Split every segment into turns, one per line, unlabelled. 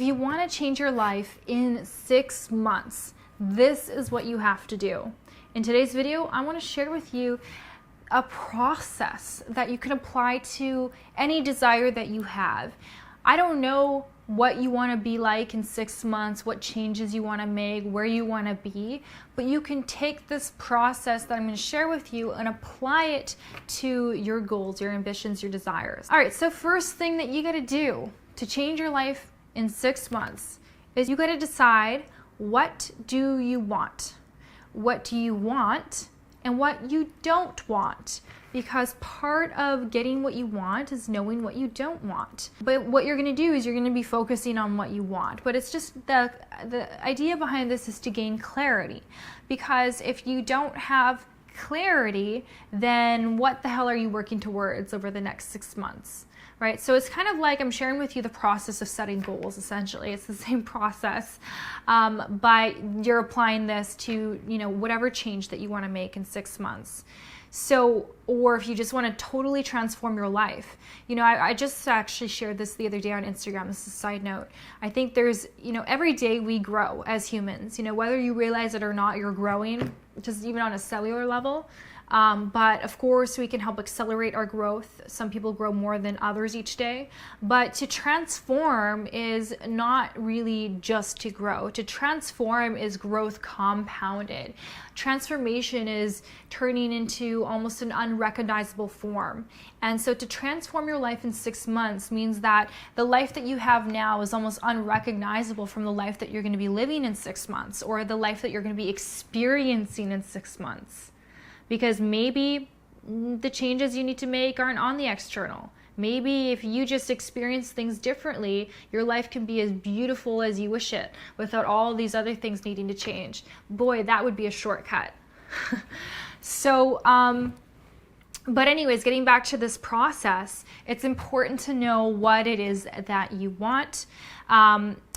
you want to change your life in 6 months, this is what you have to do. In today's video, I want to share with you a process that you can apply to any desire that you have. I don't know what you want to be like in 6 months, what changes you want to make, where you want to be, but you can take this process that I'm going to share with you and apply it to your goals, your ambitions, your desires. All right, so first thing that you got to do to change your life in 6 months is you got to decide, what do you want? What do you want and what you don't want? Because part of getting what you want is knowing what you don't want. But what you're going to do is you're going to be focusing on what you want. But it's just the idea behind this is to gain clarity. Because if you don't have clarity, then what the hell are you working towards over the next 6 months? Right? So it's kind of like I'm sharing with you the process of setting goals, essentially. It's the same process, but you're applying this to, whatever change that you want to make in 6 months. So, or if you just want to totally transform your life. I just actually shared this the other day on Instagram. This is a side note. I think there's, every day we grow as humans. Whether you realize it or not, you're growing, just even on a cellular level. But of course, we can help accelerate our growth. Some people grow more than others each day. But to transform is not really just to grow. To transform is growth compounded. Transformation is turning into almost an unrecognizable form. And so to transform your life in 6 months means that the life that you have now is almost unrecognizable from the life that you're going to be living in 6 months, or the life that you're going to be experiencing in 6 months. Because maybe the changes you need to make aren't on the external. Maybe if you just experience things differently, your life can be as beautiful as you wish it without all these other things needing to change. Boy, that would be a shortcut. So, but anyways, getting back to this process, it's important to know what it is that you want.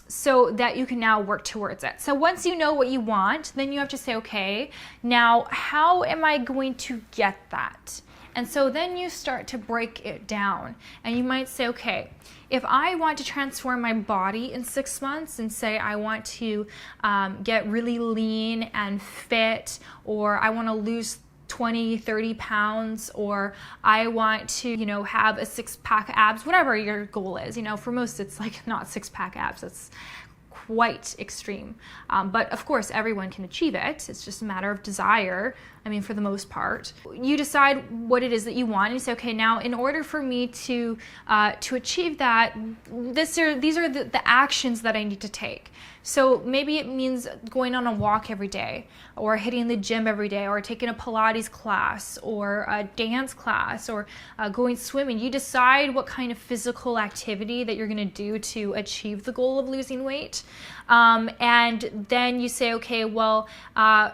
So that you can now work towards it. So once you know what you want, then you have to say, okay, now how am I going to get that? And so then you start to break it down. And you might say, okay, if I want to transform my body in 6 months and say I want to get really lean and fit, or I want to lose 20, 30 pounds, or I want to, have a 6-pack abs, whatever your goal is. For most, it's like not 6-pack abs. It's quite extreme. But of course, everyone can achieve it. It's just a matter of desire. For the most part, you decide what it is that you want, and you say, okay, now in order for me to achieve that, these are the actions that I need to take. So maybe it means going on a walk every day, or hitting the gym every day, or taking a Pilates class, or a dance class, or going swimming. You decide what kind of physical activity that you're going to do to achieve the goal of losing weight. And then you say, okay, well,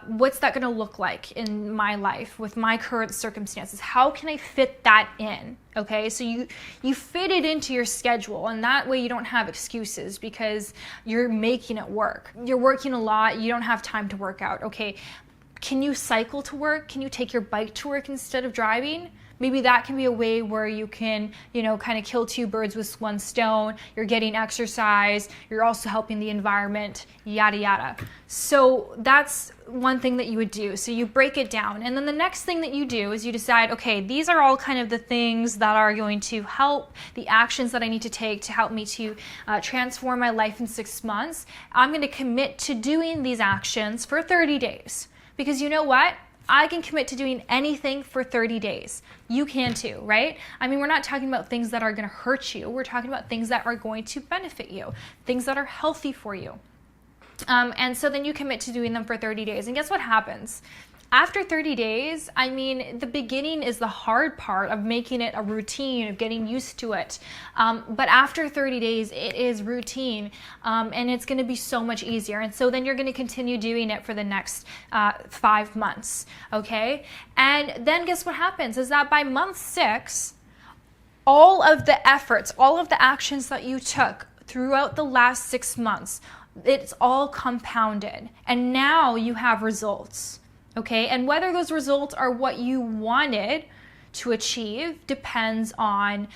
what's that going to look like in my life with my current circumstances? How can I fit that in? Okay, so you fit it into your schedule, and that way you don't have excuses because you're making it work. You're working a lot, you don't have time to work out. Okay, can you cycle to work? Can you take your bike to work instead of driving? Maybe that can be a way where you can, kind of kill 2 birds with 1 stone. You're getting exercise. You're also helping the environment, yada, yada. So that's one thing that you would do. So you break it down. And then the next thing that you do is you decide, okay, these are all kind of the things that are going to help, the actions that I need to take to help me to transform my life in 6 months. I'm going to commit to doing these actions for 30 days. Because you know what? I can commit to doing anything for 30 days. You can too, right? We're not talking about things that are going to hurt you. We're talking about things that are going to benefit you, things that are healthy for you. And so then you commit to doing them for 30 days. And guess what happens? After 30 days, the beginning is the hard part of making it a routine, of getting used to it. But after 30 days, it is routine, and it's going to be so much easier. And so then you're going to continue doing it for the next 5 months, okay? And then guess what happens is that by month 6, all of the efforts, all of the actions that you took throughout the last 6 months, it's all compounded. And now you have results. Okay, and whether those results are what you wanted to achieve depends on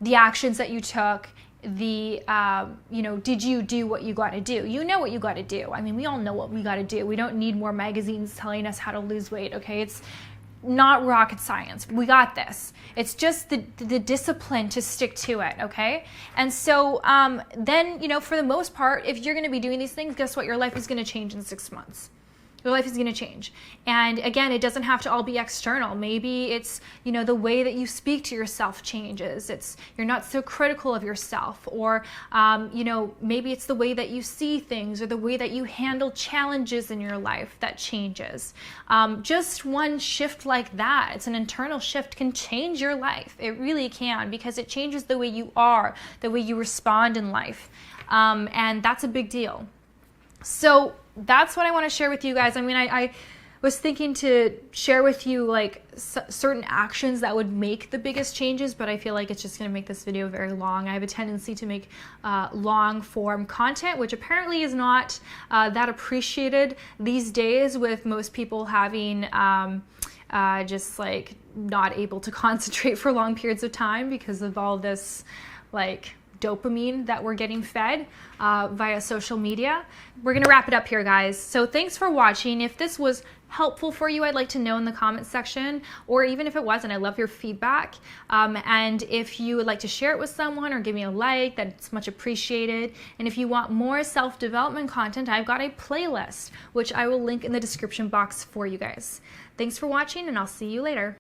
the actions that you took did you do what you got to do? You know what you got to do. I mean, we all know what we got to do. We don't need more magazines telling us how to lose weight, okay? It's not rocket science. We got this. It's just the discipline to stick to it, okay? And so then, for the most part, if you're going to be doing these things, guess what? Your life is going to change in 6 months. Your life is going to change. And again, it doesn't have to all be external. Maybe it's, the way that you speak to yourself changes. You're not so critical of yourself, or, maybe it's the way that you see things or the way that you handle challenges in your life that changes. Just one shift like that, it's an internal shift, can change your life. It really can, because it changes the way you are, the way you respond in life. And that's a big deal. So that's what I want to share with you guys. I mean, I was thinking to share with you like certain actions that would make the biggest changes, but I feel like it's just going to make this video very long. I have a tendency to make long form content, which apparently is not that appreciated these days, with most people having just like not able to concentrate for long periods of time because of all this like dopamine that we're getting fed via social media. We're gonna wrap it up here, guys. So thanks for watching. If this was helpful for you, I'd like to know in the comments section, or even if it wasn't, I love your feedback. And if you would like to share it with someone or give me a like, that's much appreciated. And if you want more self-development content, I've got a playlist, which I will link in the description box for you guys. Thanks for watching, and I'll see you later.